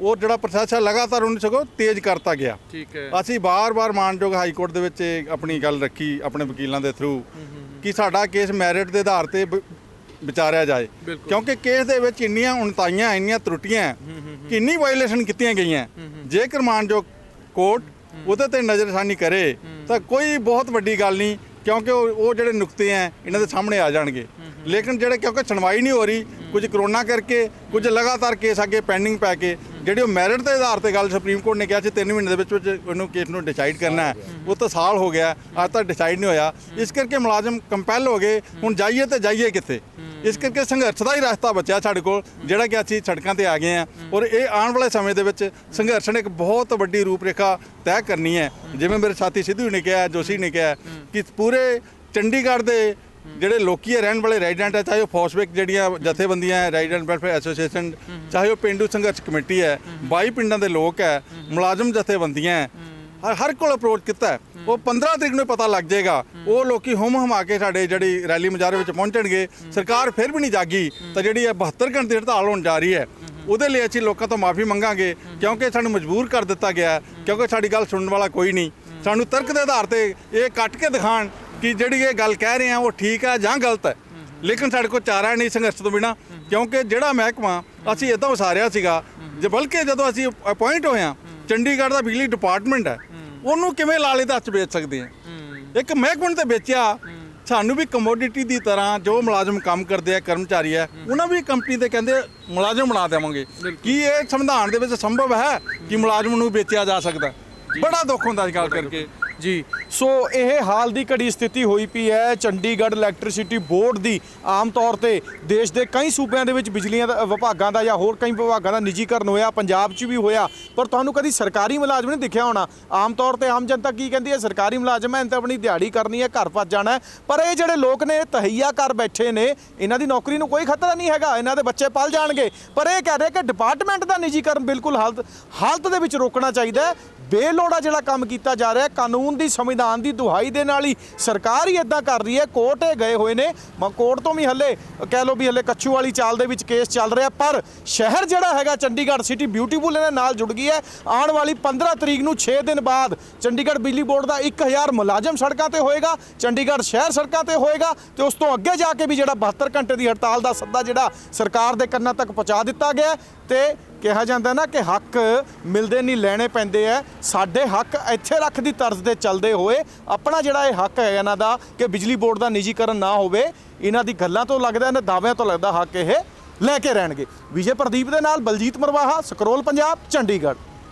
ਉਹ ਜਿਹੜਾ ਪ੍ਰੋਸੈਸ ਹੈ ਲਗਾਤਾਰ ਉਹਨੂੰ ਸਗੋਂ ਤੇਜ਼ ਕਰਤਾ ਗਿਆ। ਠੀਕ ਹੈ, ਅਸੀਂ ਬਾਰ-ਬਾਰ ਮਾਨਯੋਗ ਹਾਈ ਕੋਰਟ ਦੇ ਵਿੱਚ ਆਪਣੀ ਗੱਲ ਰੱਖੀ ਆਪਣੇ ਵਕੀਲਾਂ ਦੇ ਥਰੂ ਕਿ ਸਾਡਾ ਕੇਸ ਮੈਰਿਟ ਦੇ ਆਧਾਰ ਤੇ ਵਿਚਾਰਿਆ ਜਾਏ, ਕਿਉਂਕਿ ਕੇਸ ਦੇ ਵਿੱਚ ਇੰਨੀਆਂ ਉਣਤਾਈਆਂ, ਇੰਨੀਆਂ ਤਰੁੱਟੀਆਂ ਕਿ ਇੰਨੀ ਵਾਇਲੇਸ਼ਨ ਕੀਤੀਆਂ ਗਈਆਂ। ਜੇਕਰ ਮਾਨਯੋਗ ਕੋਰਟ ਉਹਦੇ ਤੇ ਨਜ਼ਰਸਾਨੀ ਕਰੇ ਤਾਂ ਕੋਈ ਬਹੁਤ ਵੱਡੀ ਗੱਲ ਨਹੀਂ, ਕਿਉਂਕਿ ਉਹ ਜਿਹੜੇ ਨੁਕਤੇ ਹੈ ਇਹਨਾਂ ਦੇ ਸਾਹਮਣੇ ਆ ਜਾਣਗੇ। ਲੇਕਿਨ ਜਿਹੜੇ ਕਿਉਂਕਿ ਸੁਣਵਾਈ ਨਹੀਂ ਹੋ ਰਹੀ, ਕੁਝ ਕਰੋਨਾ ਕਰਕੇ, ਕੁਝ ਲਗਾਤਾਰ ਕੇਸ ਅੱਗੇ ਪੈਂਡਿੰਗ ਪੈ ਕੇ, ਜਿਹੜੀ ਉਹ ਮੈਰਿਟ ਦੇ ਆਧਾਰ ਤੇ ਗੱਲ ਸੁਪਰੀਮ ਕੋਰਟ ਨੇ ਕਿਹਾ ਸੀ 3 ਮਹੀਨੇ ਦੇ ਵਿੱਚ ਉਹਨੂੰ ਕੇਸ ਨੂੰ ਡਿਸਾਈਡ ਕਰਨਾ ਹੈ, ਉਹ ਤਾਂ ਸਾਲ ਹੋ ਗਿਆ, ਅੱਜ ਤੱਕ ਡਿਸਾਈਡ ਨਹੀਂ ਹੋਇਆ। ਇਸ ਕਰਕੇ ਮੁਲਾਜ਼ਮ ਕੰਪੈਲ ਹੋ ਗਏ, ਹੁਣ ਜਾਈਏ ਤੇ ਜਾਈਏ ਕਿੱਥੇ। ਇਸ ਕਰਕੇ ਸੰਘਰਸ਼ ਦਾ ਹੀ ਰਸਤਾ ਬਚਿਆ ਸਾਡੇ ਕੋਲ, ਜਿਹੜਾ ਕਿ ਅਸੀਂ ਸੜਕਾਂ ਤੇ ਆ ਗਏ ਹਾਂ। ਔਰ ਇਹ ਆਉਣ ਵਾਲੇ ਸਮੇਂ ਦੇ ਵਿੱਚ ਸੰਘਰਸ਼ ਨੇ ਇੱਕ ਬਹੁਤ ਵੱਡੀ ਰੂਪਰੇਖਾ ਤੈਅ ਕਰਨੀ ਹੈ। ਜਿਵੇਂ ਮੇਰੇ ਸਾਥੀ ਸਿੱਧੂ ਨੇ ਕਿਹਾ, ਜੋਸ਼ੀ ਨੇ ਕਿਹਾ ਕਿ ਪੂਰੇ ਚੰਡੀਗੜ੍ਹ ਦੇ ਜਿਹੜੇ ਲੋਕੀ ਰਹਿਣ ਵਾਲੇ ਰੈਜ਼ੀਡੈਂਟ ਹੈ, ਚਾਹੇ ਉਹ ਫੌਸਬੈਕ ਜਿਹੜੀਆਂ ਜਥੇਬੰਦੀਆਂ ਹੈ, ਰੈਜ਼ੀਡੈਂਟ ਵੈਲਫੇਅਰ ਐਸੋਸੀਏਸ਼ਨ, ਚਾਹੇ ਉਹ ਪਿੰਡੂ ਸੰਘਰਸ਼ ਕਮੇਟੀ ਹੈ, 22 ਪਿੰਡਾਂ ਦੇ ਲੋਕ ਹੈ, ਮੁਲਾਜ਼ਮ ਜਥੇਬੰਦੀਆਂ ਹੈ, ਹਰ ਕੋਲ ਅਪਰੋਚ ਕੀਤਾ ਹੈ। ਉਹ 15 ਤਰੀਕ ਨੂੰ ਪਤਾ ਲੱਗ ਜਾਏਗਾ। ਉਹ ਲੋਕੀ ਹੁਮ-ਹਮਾ ਕੇ ਸਾਡੇ ਜਿਹੜੀ ਰੈਲੀ ਮੁਜ਼ਾਹਰੇ ਵਿੱਚ ਪਹੁੰਚਣਗੇ। ਸਰਕਾਰ ਫਿਰ ਵੀ ਨਹੀਂ ਜਾਗੀ ਤਾਂ ਜਿਹੜੀ ਇਹ 72 ਘੰਟੇ ਹੜਤਾਲ ਹੋਣ ਜਾ ਰਹੀ ਹੈ, ਉਹਦੇ ਲਈ ਅਸੀਂ ਲੋਕਾਂ ਤੋਂ ਮਾਫੀ ਮੰਗਾਂਗੇ, ਕਿਉਂਕਿ ਸਾਨੂੰ ਮਜਬੂਰ ਕਰ ਦਿੱਤਾ ਗਿਆ, ਕਿਉਂਕਿ ਸਾਡੀ ਗੱਲ ਸੁਣਨ ਵਾਲਾ ਕੋਈ ਨਹੀਂ। ਸਾਨੂੰ ਤਰਕ ਦੇ ਆਧਾਰ ਤੇ ਇਹ ਕੱਟ ਕੇ ਦਿਖਾਣ ਕਿ ਜਿਹੜੀ ਇਹ ਗੱਲ ਕਹਿ ਰਹੇ ਆ ਉਹ ਠੀਕ ਹੈ ਜਾਂ ਗਲਤ ਹੈ। ਲੇਕਿਨ ਸਾਡੇ ਕੋਲ ਚਾਰਾ ਨਹੀਂ ਸੰਘਰਸ਼ ਤੋਂ ਬਿਨਾਂ, ਕਿਉਂਕਿ ਜਿਹੜਾ ਮਹਿਕਮਾ ਅਸੀਂ ਇੱਦਾਂ ਉਸਾਰਿਆ ਸੀਗਾ, ਬਲਕਿ ਜਦੋਂ ਅਸੀਂ ਅਪਾਇੰਟ ਹੋਏ ਹਾਂ, ਚੰਡੀਗੜ੍ਹ ਦਾ ਬਿਜਲੀ ਡਿਪਾਰਟਮੈਂਟ ਹੈ, ਉਹਨੂੰ ਕਿਵੇਂ ਲਾਲੇ ਦੇ ਹੱਥ ਵੇਚ ਸਕਦੇ ਆ? ਇੱਕ ਮਹਿਕਮੇ ਤੇ ਵੇਚਿਆ। ਸਾਨੂੰ ਵੀ ਕਮੋਡਿਟੀ ਦੀ ਤਰ੍ਹਾਂ ਜੋ ਮੁਲਾਜ਼ਮ ਕੰਮ ਕਰਦੇ ਆ, ਕਰਮਚਾਰੀ ਹੈ, ਉਹਨਾਂ ਵੀ ਕੰਪਨੀ ਤੇ ਕਹਿੰਦੇ ਮੁਲਾਜ਼ਮ ਬਣਾ ਦੇਵਾਂਗੇ। ਕੀ ਇਹ ਸੰਵਿਧਾਨ ਦੇ ਵਿੱਚ ਸੰਭਵ ਹੈ ਕਿ ਮੁਲਾਜ਼ਮ ਨੂੰ ਵੇਚਿਆ ਜਾ ਸਕਦਾ? ਬੜਾ ਦੁੱਖ ਹੁੰਦਾ ਇਸ ਗੱਲ ਕਰਕੇ ਜੀ। ਸੋ ਇਹ ਹਾਲ ਦੀ ਘੜੀ ਸਥਿਤੀ ਹੋਈ ਪਈ ਹੈ ਚੰਡੀਗੜ੍ਹ ਇਲੈਕਟ੍ਰਿਸਿਟੀ ਬੋਰਡ ਦੀ। ਆਮ ਤੌਰ ਤੇ ਦੇਸ਼ ਦੇ ਕਈ ਸੂਬਿਆਂ ਦੇ ਵਿੱਚ ਬਿਜਲੀਆਂ ਦਾ ਵਿਭਾਗਾਂ ਦਾ ਜਾਂ ਹੋਰ ਕਈ ਵਿਭਾਗਾਂ ਦਾ ਨਿੱਜੀਕਰਨ ਹੋਇਆ, ਪੰਜਾਬ 'ਚ ਵੀ ਹੋਇਆ, ਪਰ ਤੁਹਾਨੂੰ ਕਦੀ ਸਰਕਾਰੀ ਮੁਲਾਜ਼ਮ ਨਹੀਂ ਦਿਖਿਆ ਹੋਣਾ। ਆਮ ਤੌਰ ਤੇ ਆਮ ਜਨਤਾ ਕੀ ਕਹਿੰਦੀ ਹੈ, ਸਰਕਾਰੀ ਮੁਲਾਜ਼ਮ ਹੈ, ਇਹਨਾਂ ਤਾਂ ਆਪਣੀ ਦਿਹਾੜੀ ਕਰਨੀ ਹੈ, ਘਰ ਭੱਜ ਜਾਣਾ ਹੈ। ਪਰ ਇਹ ਜਿਹੜੇ ਲੋਕ ਨੇ ਤਹਈਆ ਕਰ ਬੈਠੇ ਨੇ, ਇਹਨਾਂ ਦੀ ਨੌਕਰੀ ਨੂੰ ਕੋਈ ਖਤਰਾ ਨਹੀਂ ਹੈਗਾ, ਇਹਨਾਂ ਦੇ ਬੱਚੇ ਪਲ ਜਾਣਗੇ। ਪਰ ਇਹ ਕਹਿ ਰਹੇ ਕਿ ਡਿਪਾਰਟਮੈਂਟ ਦਾ ਨਿੱਜੀਕਰਨ ਬਿਲਕੁਲ ਹਾਲਤ ਦੇ ਵਿੱਚ ਰੋਕਣਾ ਚਾਹੀਦਾ ਹੈ। ਬੇਲੋੜਾ ਜਿਹੜਾ ਕੰਮ ਕੀਤਾ ਜਾ ਰਿਹਾ, ਕਾਨੂੰਨ ਦੀ, ਸੰਵਿਧਾਨ ਦੀ ਦੁਹਾਈ ਦੇ ਨਾਲ ਹੀ ਸਰਕਾਰ ਹੀ ਇਦਾਂ ਕਰ ਰਹੀ ਹੈ। ਕੋਰਟ ਇਹ ਗਏ ਹੋਏ ਨੇ, ਕੋਰਟ ਤੋਂ ਵੀ ਹੱਲੇ ਕਹਿ ਲਓ ਵੀ ਹੱਲੇ ਕੱਛੂ ਵਾਲੀ ਚਾਲ ਦੇ ਵਿੱਚ ਕੇਸ ਚੱਲ ਰਿਹਾ। ਪਰ ਸ਼ਹਿਰ ਜਿਹੜਾ ਹੈਗਾ ਚੰਡੀਗੜ੍ਹ ਸਿਟੀ ਬਿਊਟੀਫੁਲ ਇਹਦੇ ਨਾਲ ਜੁੜ ਗਈ ਹੈ। ਆਉਣ ਵਾਲੀ 15 ਤਰੀਕ ਨੂੰ 6 ਦਿਨ ਬਾਅਦ ਚੰਡੀਗੜ੍ਹ ਬਿਜਲੀ ਬੋਰਡ ਦਾ 1000 ਮੁਲਾਜ਼ਮ ਸੜਕਾਂ ਤੇ ਹੋਏਗਾ, ਚੰਡੀਗੜ੍ਹ ਸ਼ਹਿਰ ਸੜਕਾਂ ਤੇ ਹੋਏਗਾ, ਤੇ ਉਸ ਤੋਂ ਅੱਗੇ ਜਾ ਕੇ ਵੀ ਜਿਹੜਾ 72 ਘੰਟੇ ਦੀ ਹੜਤਾਲ ਦਾ ਸੱਦਾ ਜਿਹੜਾ ਸਰਕਾਰ ਦੇ ਕੰਨਾਂ ਤੱਕ ਪਹੁੰਚਾ ਦਿੱਤਾ ਗਿਆ। ਤੇ ਕਿਹਾ ਜਾਂਦਾ ਨਾ ਕਿ ਹੱਕ ਮਿਲਦੇ ਨਹੀਂ, ਲੈਣੇ ਪੈਂਦੇ ਆ। ਸਾਡੇ ਹੱਕ ਇੱਥੇ ਰੱਖ ਦੀ ਤਰਜ਼ ਤੇ ਚੱਲਦੇ ਹੋਏ ਆਪਣਾ ਜਿਹੜਾ ਇਹ ਹੱਕ ਹੈ ਇਹਨਾਂ ਦਾ ਕਿ ਬਿਜਲੀ ਬੋਰਡ ਦਾ ਨਿੱਜੀਕਰਨ ਨਾ ਹੋਵੇ, ਇਹਨਾਂ ਦੀ ਗੱਲਾਂ ਤੋਂ ਲੱਗਦਾ, ਇਹਨਾਂ ਦਾਅਵਿਆਂ ਤੋਂ ਲੱਗਦਾ ਹੱਕ ਇਹ ਲੈ ਕੇ ਰਹਿਣਗੇ। ਵਿਜੇ ਪ੍ਰਦੀਪ ਦੇ ਨਾਲ ਬਲਜੀਤ ਮਰਵਾਹਾ, ਸਕਰੋਲ ਪੰਜਾਬ, ਚੰਡੀਗੜ੍ਹ।